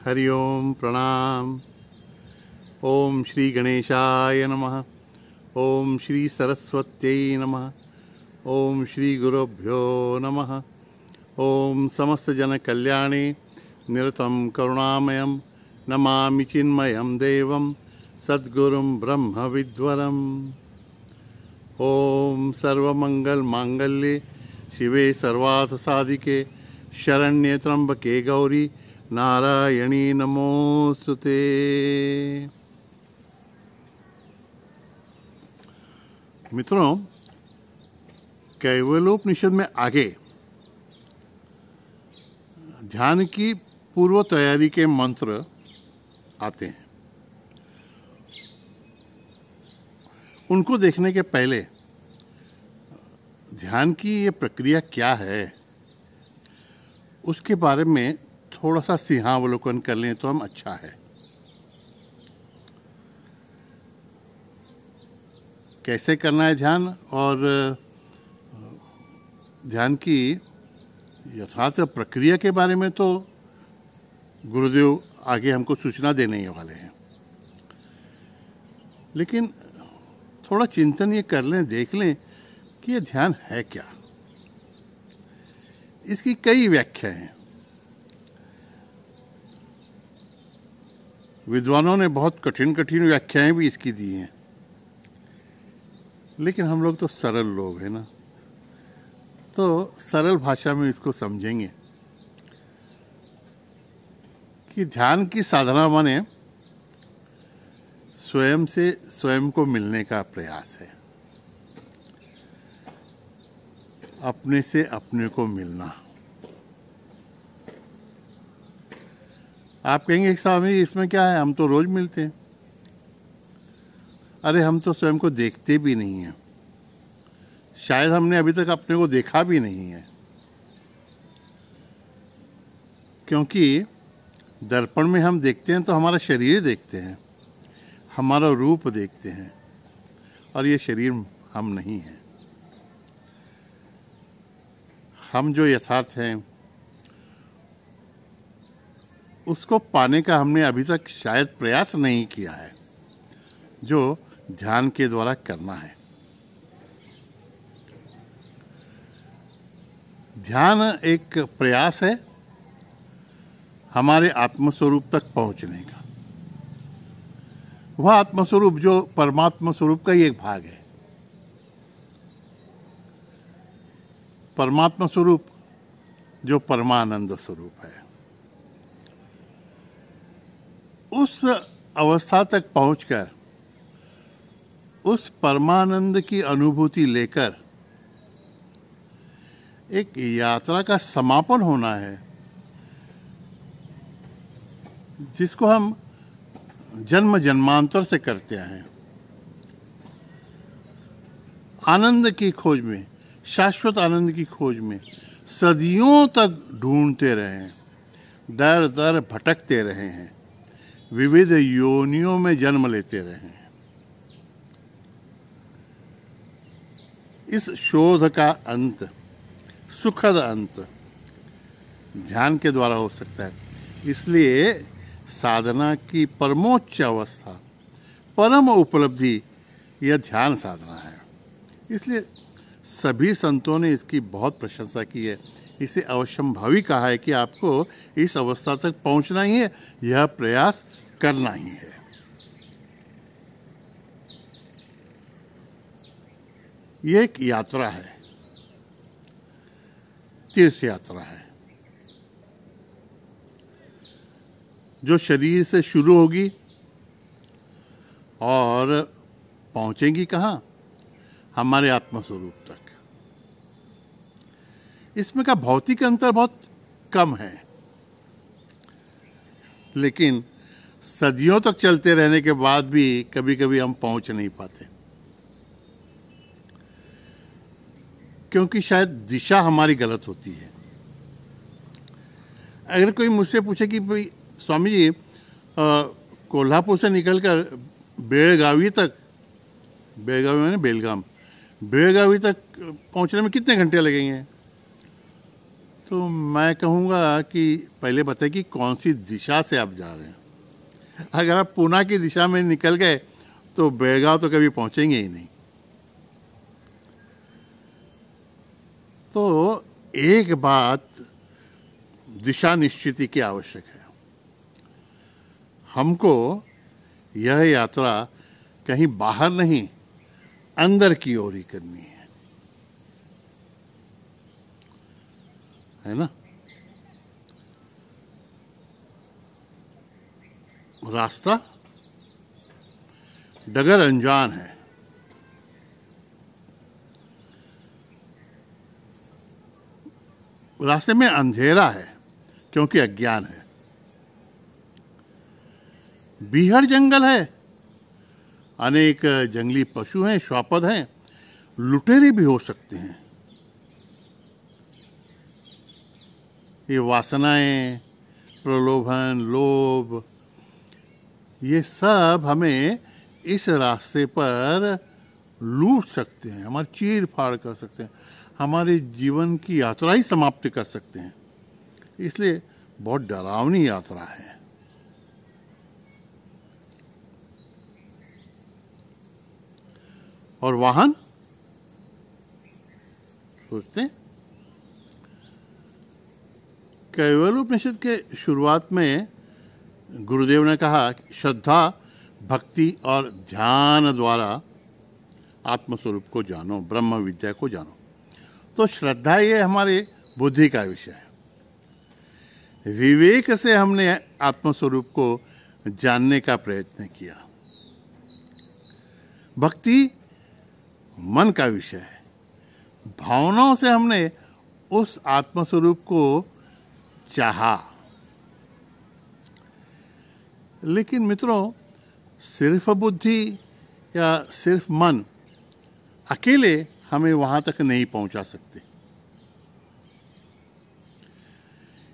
हरि ओम प्रणाम। ओम श्री गणेशाय नमः। ओम श्री सरस्वत्यै नमः। ओम श्री गुरुभ्यो नमः। ओम समस्त जन कल्याणे निरतं करुणामयं नमामि चिन्मयं देवं सद्गुरुं ब्रह्म विद्वरम्। ओम सर्वमंगल मांगल्ये शिवे सर्वार्थ साधिके शरण्ये त्र्यंबके गौरी नारायणी नमोस्तुते। मित्रों, कैवल्योपनिषद में आगे ध्यान की पूर्व तैयारी के मंत्र आते हैं। उनको देखने के पहले ध्यान की ये प्रक्रिया क्या है उसके बारे में थोड़ा सा सिंहावलोकन कर लें तो हम अच्छा है। कैसे करना है ध्यान और ध्यान की यथार्थ प्रक्रिया के बारे में तो गुरुदेव आगे हमको सूचना देने ही वाले हैं, लेकिन थोड़ा चिंतन ये कर लें, देख लें कि ये ध्यान है क्या। इसकी कई व्याख्या हैं। विद्वानों ने बहुत कठिन कठिन व्याख्याएं भी इसकी दी हैं, लेकिन हम लोग तो सरल लोग हैं ना, तो सरल भाषा में इसको समझेंगे कि ध्यान की साधना माने स्वयं से स्वयं को मिलने का प्रयास है, अपने से अपने को मिलना। आप कहेंगे स्वामी इसमें क्या है, हम तो रोज मिलते हैं। अरे हम तो स्वयं को देखते भी नहीं हैं, शायद हमने अभी तक अपने को देखा भी नहीं है, क्योंकि दर्पण में हम देखते हैं तो हमारा शरीर देखते हैं, हमारा रूप देखते हैं, और ये शरीर हम नहीं हैं। हम जो यथार्थ हैं उसको पाने का हमने अभी तक शायद प्रयास नहीं किया है, जो ध्यान के द्वारा करना है। ध्यान एक प्रयास है हमारे आत्मस्वरूप तक पहुंचने का। वह आत्मस्वरूप जो परमात्मा स्वरूप का ही एक भाग है। परमात्मा स्वरूप जो परमानंद स्वरूप है, उस अवस्था तक पहुंचकर उस परमानंद की अनुभूति लेकर एक यात्रा का समापन होना है, जिसको हम जन्म जन्मांतर से करते हैं। आनंद की खोज में, शाश्वत आनंद की खोज में सदियों तक ढूंढते रहे हैं, दर दर भटकते रहे हैं, विविध योनियों में जन्म लेते रहे हैं। इस शोध का अंत, सुखद अंत, ध्यान के द्वारा हो सकता है। इसलिए साधना की परमोच्च अवस्था, परम उपलब्धि, यह ध्यान साधना है। इसलिए सभी संतों ने इसकी बहुत प्रशंसा की है। इसे अवश्यंभावी कहा है कि आपको इस अवस्था तक पहुंचना ही है, यह प्रयास करना ही है। यह एक यात्रा है, तीर्थ यात्रा है, जो शरीर से शुरू होगी और पहुंचेगी कहाँ? हमारे आत्मस्वरूप तक। इसमें का भौतिक अंतर बहुत कम है, लेकिन सदियों तक चलते रहने के बाद भी कभी कभी हम पहुंच नहीं पाते, क्योंकि शायद दिशा हमारी गलत होती है। अगर कोई मुझसे पूछे कि भाई स्वामी जी कोल्हापुर से निकलकर बेलगावी तक, बेलगावी मैंने बेलगाम, बेलगावी तक पहुंचने में कितने घंटे लगेंगे, तो मैं कहूँगा कि पहले बताइए कि कौन सी दिशा से आप जा रहे हैं। अगर आप पूना की दिशा में निकल गए तो बेलगांव तो कभी पहुँचेंगे ही नहीं। तो एक बात दिशा निश्चिति की आवश्यक है। हमको यह यात्रा कहीं बाहर नहीं, अंदर की ओर ही करनी है ना। रास्ता डगर अनजान है, रास्ते में अंधेरा है क्योंकि अज्ञान है। बीहड़ जंगल है, अनेक जंगली पशु हैं, श्वापद हैं, लुटेरे भी हो सकते हैं। ये वासनाएं, प्रलोभन, लोभ, ये सब हमें इस रास्ते पर लूट सकते हैं, हमारी चीर फाड़ कर सकते हैं, हमारे जीवन की यात्रा ही समाप्त कर सकते हैं। इसलिए बहुत डरावनी यात्रा है। और वाहन सोचते हैं, कैवल्योपनिषद के शुरुआत में गुरुदेव ने कहा कि श्रद्धा, भक्ति और ध्यान द्वारा आत्मस्वरूप को जानो, ब्रह्म विद्या को जानो। तो श्रद्धा ये हमारे बुद्धि का विषय है। विवेक से हमने आत्मस्वरूप को जानने का प्रयत्न किया। भक्ति मन का विषय है। भावनाओं से हमने उस आत्मस्वरूप को चाहा। लेकिन मित्रों, सिर्फ बुद्धि या सिर्फ मन अकेले हमें वहां तक नहीं पहुंचा सकते।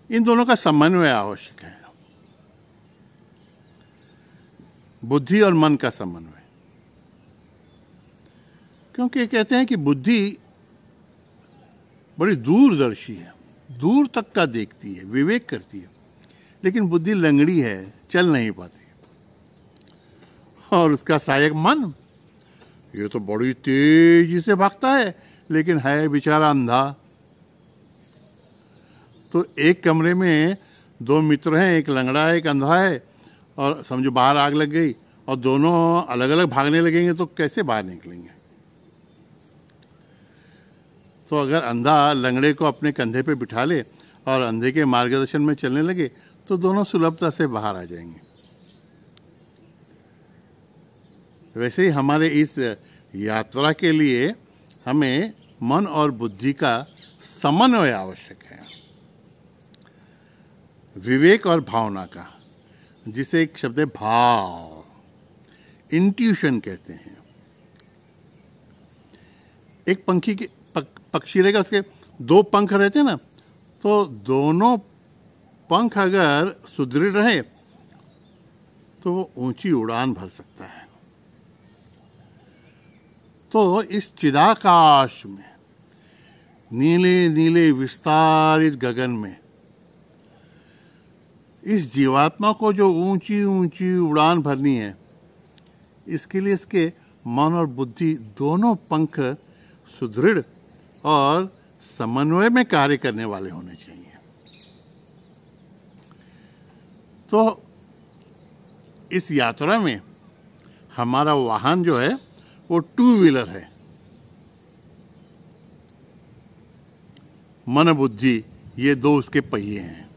इन दोनों का समन्वय आवश्यक है। बुद्धि और मन का समन्वय। क्योंकि कहते हैं कि बुद्धि बड़ी दूरदर्शी है, दूर तक का देखती है, विवेक करती है, लेकिन बुद्धि लंगड़ी है, चल नहीं पाती। और उसका सहायक मन, ये तो बड़ी तेजी से भागता है, लेकिन है बेचारा अंधा। तो एक कमरे में दो मित्र हैं, एक लंगड़ा है, एक अंधा है, और समझो बाहर आग लग गई और दोनों अलग अलग भागने लगेंगे तो कैसे बाहर निकलेंगे। तो अगर अंधा लंगड़े को अपने कंधे पे बिठा ले और अंधे के मार्गदर्शन में चलने लगे तो दोनों सुलभता से बाहर आ जाएंगे। वैसे ही हमारे इस यात्रा के लिए हमें मन और बुद्धि का समन्वय आवश्यक है। विवेक और भावना का, जिसे एक शब्द है भाव, इंट्यूशन कहते हैं। एक पक्षी रहेगा, उसके दो पंख रहते हैं ना, तो दोनों पंख अगर सुदृढ़ रहे तो वो ऊंची उड़ान भर सकता है। तो इस चिदाकाश में, नीले नीले विस्तारित गगन में, इस जीवात्मा को जो ऊंची ऊंची उड़ान भरनी है, इसके लिए इसके मन और बुद्धि दोनों पंख सुदृढ़ और समन्वय में कार्य करने वाले होने चाहिए। तो इस यात्रा में हमारा वाहन जो है वो टू व्हीलर है। मन बुद्धि ये दो उसके पहिए हैं।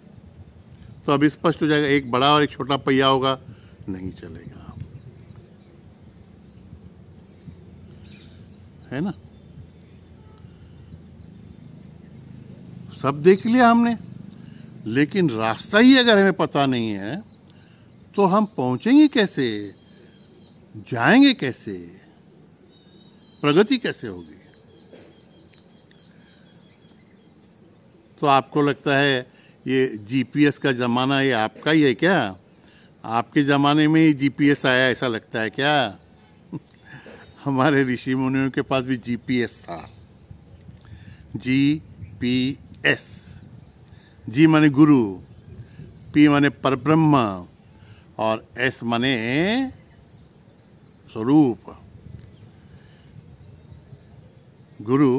तो अब स्पष्ट हो जाएगा, एक बड़ा और एक छोटा पहिया होगा, नहीं चलेगा, है ना। सब देख लिया हमने, लेकिन रास्ता ही अगर हमें पता नहीं है तो हम पहुंचेंगे कैसे, जाएंगे कैसे, प्रगति कैसे होगी। तो आपको लगता है ये जीपीएस का ज़माना ये आपका ही है क्या? आपके ज़माने में ही जीपीएस आया ऐसा लगता है क्या? हमारे ऋषि मुनियों के पास भी जीपीएस था, जीपीएस। जी माने गुरु, पी माने परब्रह्म और एस माने स्वरूप। गुरु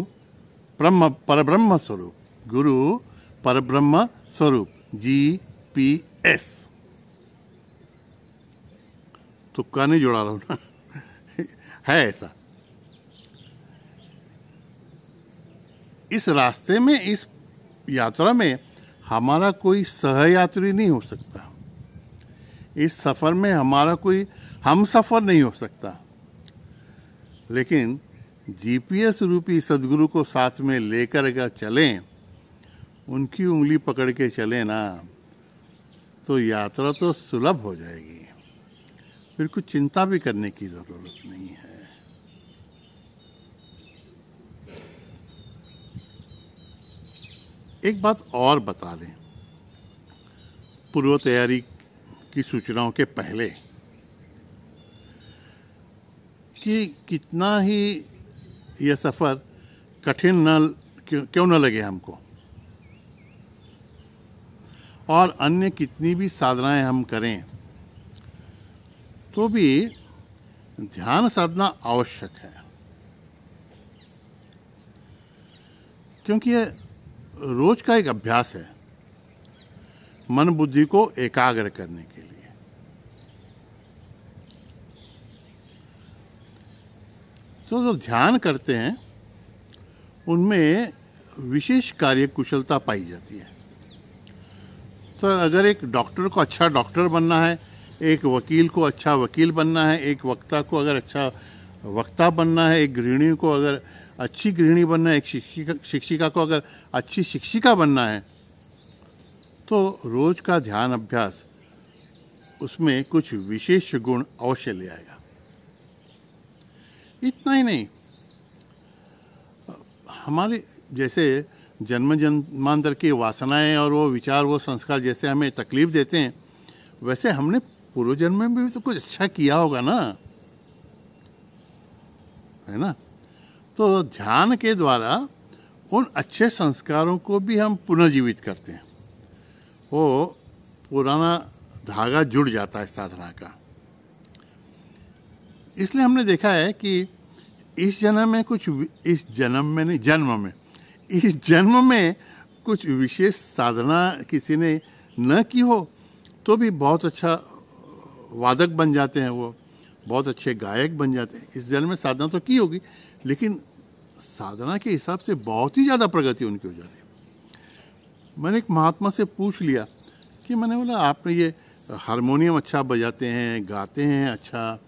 ब्रह्म परब्रह्म स्वरूप, गुरु परब्रह्म स्वरूप, GPS। तुक्का नहीं जोड़ा रहा हूं ना है ऐसा। इस रास्ते में, इस यात्रा में हमारा कोई सहयात्री नहीं हो सकता, इस सफर में हमारा कोई हम सफर नहीं हो सकता, लेकिन GPS रूपी सदगुरु को साथ में लेकर अगर चलें, उनकी उंगली पकड़ के चलें ना, तो यात्रा तो सुलभ हो जाएगी, फिर कुछ चिंता भी करने की जरूरत नहीं है। एक बात और बता दें पूर्व तैयारी की सूचनाओं के पहले, कि कितना ही यह सफर कठिन क्यों न लगे हमको, और अन्य कितनी भी साधनाएं हम करें, तो भी ध्यान साधना आवश्यक है, क्योंकि यह रोज का एक अभ्यास है मन बुद्धि को एकाग्र करने के लिए। तो जो ध्यान करते हैं उनमें विशेष कार्य कुशलता पाई जाती है। तो अगर एक डॉक्टर को अच्छा डॉक्टर बनना है, एक वकील को अच्छा वकील बनना है, एक वक्ता को अगर अच्छा वक्ता बनना है, एक गृहिणी को अगर अच्छी गृहिणी बनना है, एक शिक्षिका को अगर अच्छी शिक्षिका बनना है, तो रोज का ध्यान अभ्यास उसमें कुछ विशेष गुण अवश्य ले आएगा। इतना ही नहीं, हमारे जैसे जन्म जन्मांतर की वासनाएं और वो विचार, वो संस्कार जैसे हमें तकलीफ देते हैं, वैसे हमने पूर्व जन्म में भी तो कुछ अच्छा किया होगा ना, है ना। तो ध्यान के द्वारा उन अच्छे संस्कारों को भी हम पुनर्जीवित करते हैं, वो पुराना धागा जुड़ जाता है साधना का। इसलिए हमने देखा है कि इस जन्म में कुछ, इस जन्म में नहीं, जन्म में, इस जन्म में कुछ विशेष साधना किसी ने न की हो तो भी बहुत अच्छा वादक बन जाते हैं, वो बहुत अच्छे गायक बन जाते हैं। इस जन्म में साधना तो की होगी, लेकिन साधना के हिसाब से बहुत ही ज़्यादा प्रगति उनकी हो जाती है। मैंने एक महात्मा से पूछ लिया कि मैंने बोला, आप ये हारमोनियम अच्छा बजाते हैं, गाते हैं अच्छा,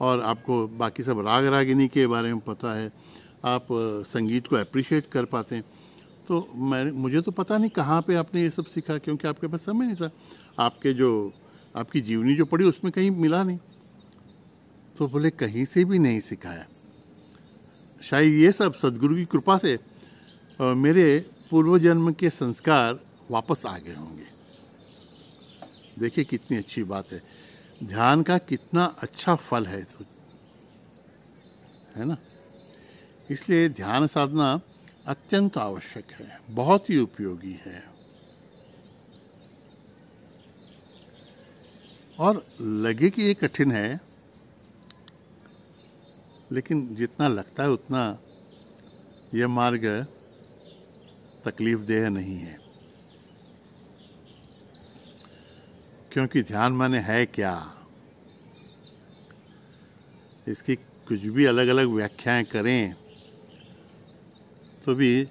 और आपको बाकी सब राग रागिनी के बारे में पता है, आप संगीत को अप्रिशिएट कर पाते हैं, तो मुझे तो पता नहीं कहाँ पे आपने ये सब सीखा, क्योंकि आपके पास समय नहीं था, आपकी जीवनी जो पढ़ी उसमें कहीं मिला नहीं। तो बोले कहीं से भी नहीं सिखाया, शायद ये सब सदगुरु की कृपा से मेरे पूर्व जन्म के संस्कार वापस आ गए होंगे। देखिए कितनी अच्छी बात है, ध्यान का कितना अच्छा फल है, तो है ना। इसलिए ध्यान साधना अत्यंत आवश्यक है, बहुत ही उपयोगी है, और लगे कि ये कठिन है, लेकिन जितना लगता है उतना यह मार्ग तकलीफ देह नहीं है। क्योंकि ध्यान माने है क्या, इसकी कुछ भी अलग अलग व्याख्याएं करें तो भी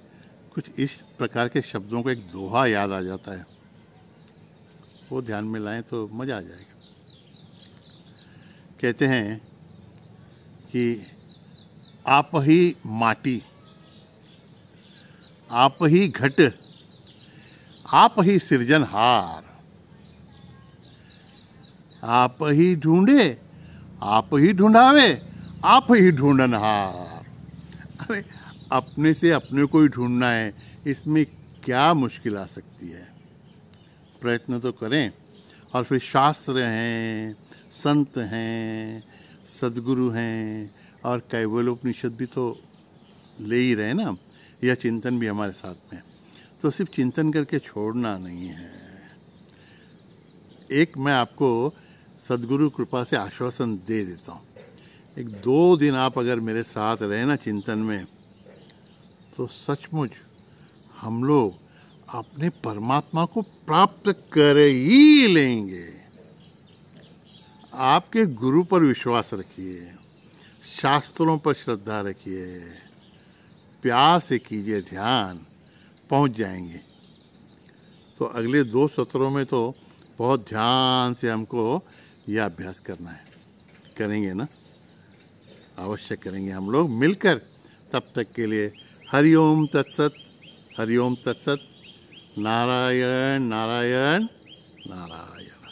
कुछ इस प्रकार के शब्दों को एक दोहा याद आ जाता है, वो ध्यान में लाएं तो मज़ा आ जाएगा। कहते हैं कि आप ही माटी, आप ही घट, आप ही सृजनहार, आप ही ढूंढे, आप ही ढूंढावे, आप ही ढूंढनहार। अरे अपने से अपने को ही ढूंढना है, इसमें क्या मुश्किल आ सकती है। प्रयत्न तो करें, और फिर शास्त्र हैं, संत हैं, सदगुरु हैं, और कैवल्योपनिषद भी तो ले ही रहे ना, यह चिंतन भी हमारे साथ में। तो सिर्फ चिंतन करके छोड़ना नहीं है। एक मैं आपको सद्गुरु कृपा से आश्वासन दे देता हूँ, 1-2 दिन आप अगर मेरे साथ रहे ना चिंतन में, तो सचमुच हम लोग अपने परमात्मा को प्राप्त कर ही लेंगे। आपके गुरु पर विश्वास रखिए, शास्त्रों पर श्रद्धा रखिए, प्यार से कीजिए ध्यान, पहुंच जाएंगे। तो अगले 2 सत्रों में तो बहुत ध्यान से हमको यह अभ्यास करना है। करेंगे ना? अवश्य करेंगे हम लोग मिलकर। तब तक के लिए हरिओम तत्सत, हरिओम तत्सत। नारायण नारायण नारायण।